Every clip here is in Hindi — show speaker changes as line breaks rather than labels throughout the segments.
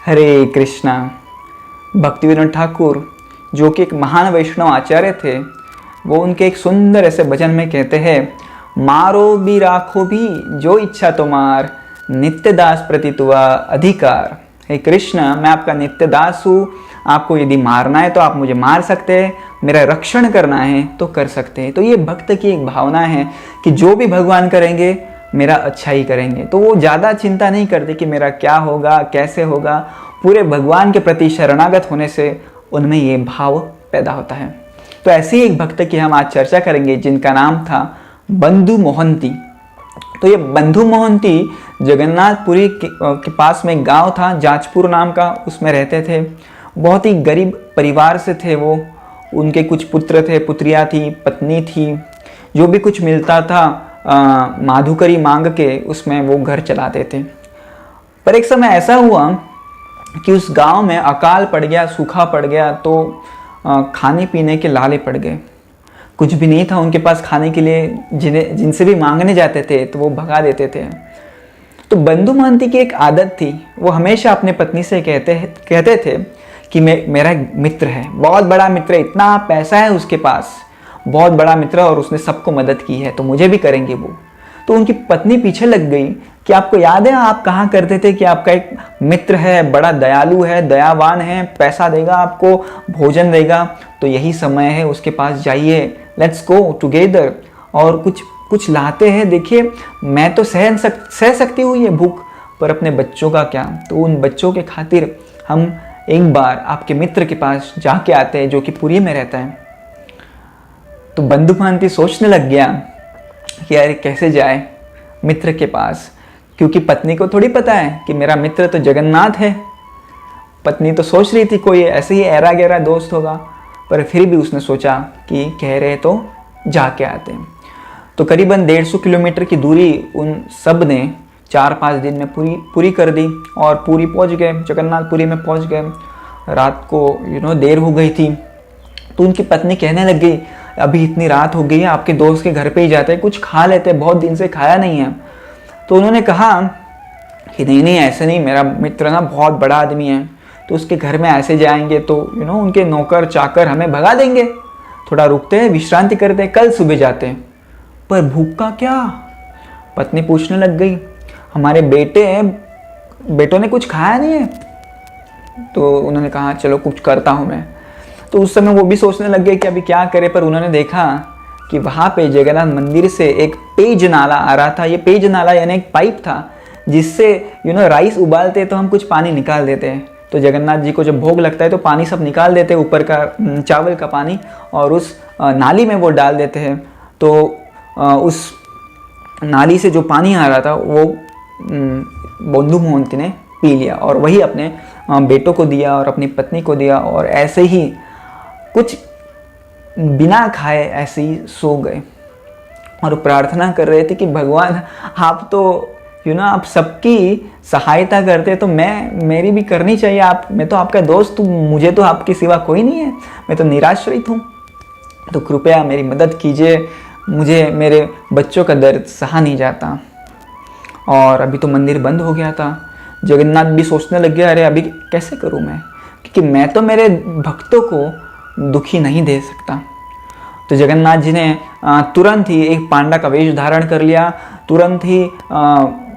हरे कृष्णा। भक्तिविनोद ठाकुर जो कि एक महान वैष्णव आचार्य थे, वो उनके एक सुंदर ऐसे भजन में कहते हैं, मारो भी राखो भी जो इच्छा तुम्हार, नित्य दास प्रति तुआ अधिकार। हे कृष्ण, मैं आपका नित्य दास हूँ। आपको यदि मारना है तो आप मुझे मार सकते हैं, मेरा रक्षण करना है तो कर सकते हैं। तो ये भक्त की एक भावना है कि जो भी भगवान करेंगे मेरा अच्छा ही करेंगे। तो वो ज़्यादा चिंता नहीं करते कि मेरा क्या होगा, कैसे होगा। पूरे भगवान के प्रति शरणागत होने से उनमें ये भाव पैदा होता है। तो ऐसे ही एक भक्त की हम आज चर्चा करेंगे जिनका नाम था बंधु मोहंती। तो ये बंधु मोहंती जगन्नाथपुरी के पास में एक गांव था, जाजपुर नाम का, उसमें रहते थे। बहुत ही गरीब परिवार से थे वो। उनके कुछ पुत्र थे, पुत्रियाँ थी, पत्नी थी। जो भी कुछ मिलता था माधुकरी मांग के उसमें वो घर चलाते थे। पर एक समय ऐसा हुआ कि उस गांव में अकाल पड़ गया, सूखा पड़ गया। तो खाने पीने के लाले पड़ गए। कुछ भी नहीं था उनके पास खाने के लिए। जिनसे भी मांगने जाते थे तो वो भगा देते थे। तो बंधु मोहंती की एक आदत थी, वो हमेशा अपने पत्नी से कहते थे कि मेरा एक मित्र है, बहुत बड़ा मित्र है, इतना पैसा है उसके पास, बहुत बड़ा मित्र और उसने सबको मदद की है, तो मुझे भी करेंगे वो। तो उनकी पत्नी पीछे लग गई कि आपको याद है आप कहाँ करते थे कि आपका एक मित्र है, बड़ा दयालु है, दयावान है, पैसा देगा आपको, भोजन देगा, तो यही समय है उसके पास जाइए, लेट्स गो टुगेदर और कुछ लाते हैं। देखिए मैं तो सह सकती हूँ ये भूख, पर अपने बच्चों का क्या। तो उन बच्चों के खातिर हम एक बार आपके मित्र के पास जाके आते हैं जो कि पुरी में रहता है। तो बंधु मोहंती सोचने लग गया कि यार कैसे जाए मित्र के पास, क्योंकि पत्नी को थोड़ी पता है कि मेरा मित्र तो जगन्नाथ है। पत्नी तो सोच रही थी कोई ऐसे ही ऐरा गहरा दोस्त होगा, पर फिर भी उसने सोचा कि कह रहे तो जाके आते हैं। तो करीबन 150 किलोमीटर की दूरी उन सब ने 4-5 दिन में पूरी कर दी और पूरी पहुंच गए, जगन्नाथपुरी में पहुंच गए। रात को देर हो गई थी। तो उनकी पत्नी कहने लग गई, अभी इतनी रात हो गई है, आपके दोस्त के घर पे ही जाते हैं, कुछ खा लेते हैं, बहुत दिन से खाया नहीं है। तो उन्होंने कहा कि नहीं ऐसे नहीं, मेरा मित्र ना बहुत बड़ा आदमी है, तो उसके घर में ऐसे जाएंगे तो उनके नौकर चाकर हमें भगा देंगे। थोड़ा रुकते हैं, विश्रांति करते हैं, कल सुबह जाते हैं। पर भूख का क्या? पत्नी पूछने लग गई, हमारे बेटों ने कुछ खाया नहीं है। तो उन्होंने कहा चलो कुछ करता हूँ मैं। तो उस समय वो भी सोचने लग गए कि अभी क्या करे। पर उन्होंने देखा कि वहाँ पे जगन्नाथ मंदिर से एक पेज नाला आ रहा था। ये पेज नाला यानी एक पाइप था जिससे राइस उबालते तो हम कुछ पानी निकाल देते हैं। तो जगन्नाथ जी को जब भोग लगता है तो पानी सब निकाल देते हैं, ऊपर का चावल का पानी, और उस नाली में वो डाल देते हैं। तो उस नाली से जो पानी आ रहा था वो बंधु मोहंती ने पी लिया और वही अपने बेटों को दिया और अपनी पत्नी को दिया, और ऐसे ही कुछ बिना खाए ऐसे ही सो गए और प्रार्थना कर रहे थे कि भगवान आप तो आप सबकी सहायता करते तो मेरी भी करनी चाहिए। मैं तो आपका दोस्त हूँ, मुझे तो आपके सिवा कोई नहीं है, मैं तो निराश्रित हूँ, तो कृपया मेरी मदद कीजिए, मुझे मेरे बच्चों का दर्द सहा नहीं जाता। और अभी तो मंदिर बंद हो गया था। जगन्नाथ भी सोचने लग गया, अरे अभी कैसे करूँ मैं, क्योंकि मैं तो मेरे भक्तों को दुखी नहीं दे सकता। तो जगन्नाथ जी ने तुरंत ही एक पांडा का वेश धारण कर लिया। तुरंत ही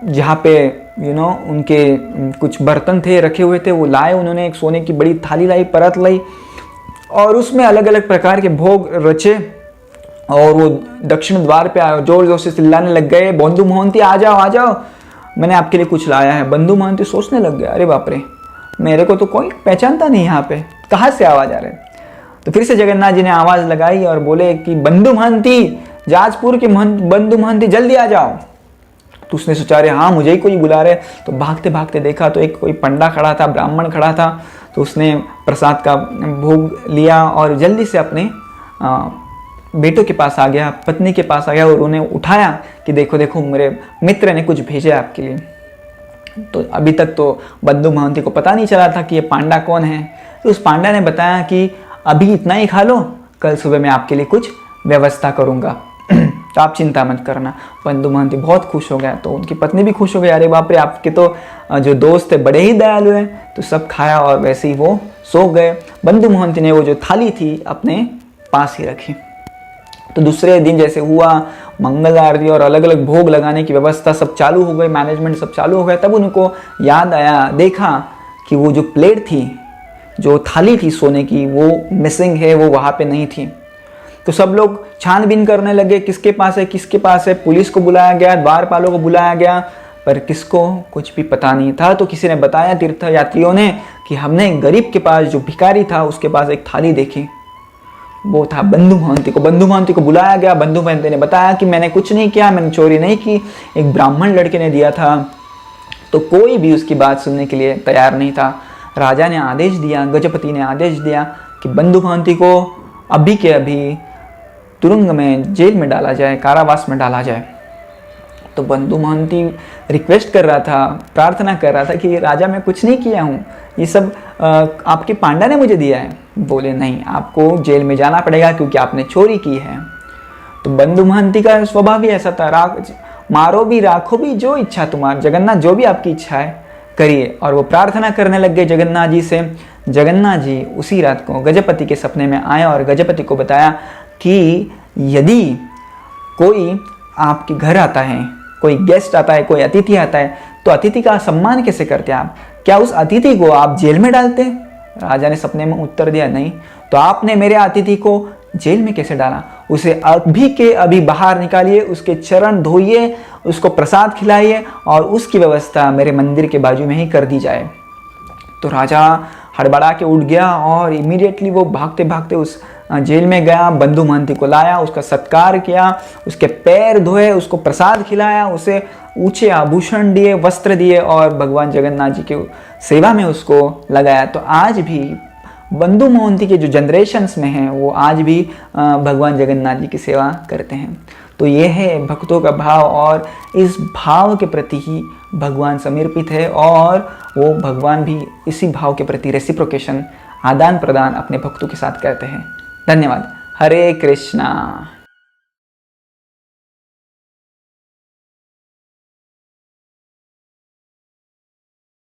जहाँ पे उनके कुछ बर्तन थे रखे हुए थे वो लाए। उन्होंने एक सोने की बड़ी थाली लाई, परत लाई, और उसमें अलग अलग प्रकार के भोग रचे। और वो दक्षिण द्वार पे जोर जोर से चिल्लाने लग गए, बंधु मोहंती आ जाओ आ जाओ, मैंने आपके लिए कुछ लाया है। बंधु मोहंती सोचने लग गया, अरे बाप रे, मेरे को तो कोई पहचानता नहीं, यहाँ पे कहाँ से आवाज़ आ रहे। तो फिर से जगन्नाथ जी ने आवाज़ लगाई और बोले कि बंधु मोहंती, जाजपुर के बंधु मोहंती जल्दी आ जाओ। तो उसने सोचा, अरे हाँ मुझे ही कोई बुला रहे। तो भागते भागते देखा तो एक कोई पंडा खड़ा था, ब्राह्मण खड़ा था। तो उसने प्रसाद का भोग लिया और जल्दी से अपने बेटों के पास आ गया, पत्नी के पास आ गया और उन्हें उठाया कि देखो देखो मेरे मित्र ने कुछ भेजा आपके लिए। तो अभी तक तो बंधु मोहंती को पता नहीं चला था कि ये पांडा कौन है। तो उस पांडा ने बताया कि अभी इतना ही खा लो, कल सुबह मैं आपके लिए कुछ व्यवस्था करूँगा। तो आप चिंता मत करना। बंधु महंती बहुत खुश हो गया, तो उनकी पत्नी भी खुश हो गई, अरे बाप रे, आपके तो जो दोस्त थे बड़े ही दयालु हैं। तो सब खाया और वैसे ही वो सो गए। बंधु महंती ने वो जो थाली थी अपने पास ही रखी। तो दूसरे दिन जैसे हुआ, मंगल आरती और अलग अलग भोग लगाने की व्यवस्था सब चालू हो गई, मैनेजमेंट सब चालू हो गया। तब उनको याद आया, देखा कि वो जो प्लेट थी, जो थाली थी सोने की, वो मिसिंग है, वो वहाँ पे नहीं थी। तो सब लोग छानबीन करने लगे, किसके पास है, किसके पास है। पुलिस को बुलाया गया, द्वारपालों को बुलाया गया, पर किसको कुछ भी पता नहीं था। तो किसी ने बताया तीर्थ यात्रियों ने कि हमने गरीब के पास, जो भिखारी था, उसके पास एक थाली देखी, वो था बंधु महंती को। बंधु महंती को बुलाया गया। बंधु महंती ने बताया कि मैंने कुछ नहीं किया, मैंने चोरी नहीं की, एक ब्राह्मण लड़के ने दिया था। तो कोई भी उसकी बात सुनने के लिए तैयार नहीं था। राजा ने आदेश दिया, गजपति ने आदेश दिया कि बंधु महंती को अभी के अभी तुरुंग में, जेल में डाला जाए, कारावास में डाला जाए। तो बंधु महंती रिक्वेस्ट कर रहा था, प्रार्थना कर रहा था कि राजा मैं कुछ नहीं किया हूँ, ये सब आपके पांडा ने मुझे दिया है। बोले नहीं, आपको जेल में जाना पड़ेगा क्योंकि आपने चोरी की है। तो बंधु महंती का स्वभाव ही ऐसा था, मारो भी राखो भी जो इच्छा तुम्हारी, जगन्नाथ जो भी आपकी इच्छा है करिए। और वो प्रार्थना करने लग गए जगन्नाथ जी से। जगन्नाथ जी उसी रात को गजपति के सपने में आए और गजपति को बताया कि यदि कोई आपके घर आता है, कोई गेस्ट आता है, कोई अतिथि आता है, तो अतिथि का सम्मान कैसे करते आप? क्या उस अतिथि को आप जेल में डालते? राजा ने सपने में उत्तर दिया, नहीं। तो आपने मेरे अतिथि को जेल में कैसे डाला? उसे अभी के अभी बाहर निकालिए, उसके चरण धोइए, उसको प्रसाद खिलाइए और उसकी व्यवस्था मेरे मंदिर के बाजू में ही कर दी जाए। तो राजा हड़बड़ा के उठ गया और इमीडिएटली वो भागते भागते उस जेल में गया, बंधु महंती को लाया, उसका सत्कार किया, उसके पैर धोए, उसको प्रसाद खिलाया, उसे ऊंचे आभूषण दिए, वस्त्र दिए और भगवान जगन्नाथ जी की सेवा में उसको लगाया। तो आज भी बंधु महंती के जो जनरेशन्स में हैं, वो आज भी भगवान जगन्नाथ जी की सेवा करते हैं। तो ये है भक्तों का भाव, और इस भाव के प्रति ही भगवान समर्पित है, और वो भगवान भी इसी भाव के प्रति रेसिप्रोकेशन, आदान प्रदान अपने भक्तों के साथ करते हैं। धन्यवाद। हरे कृष्णा।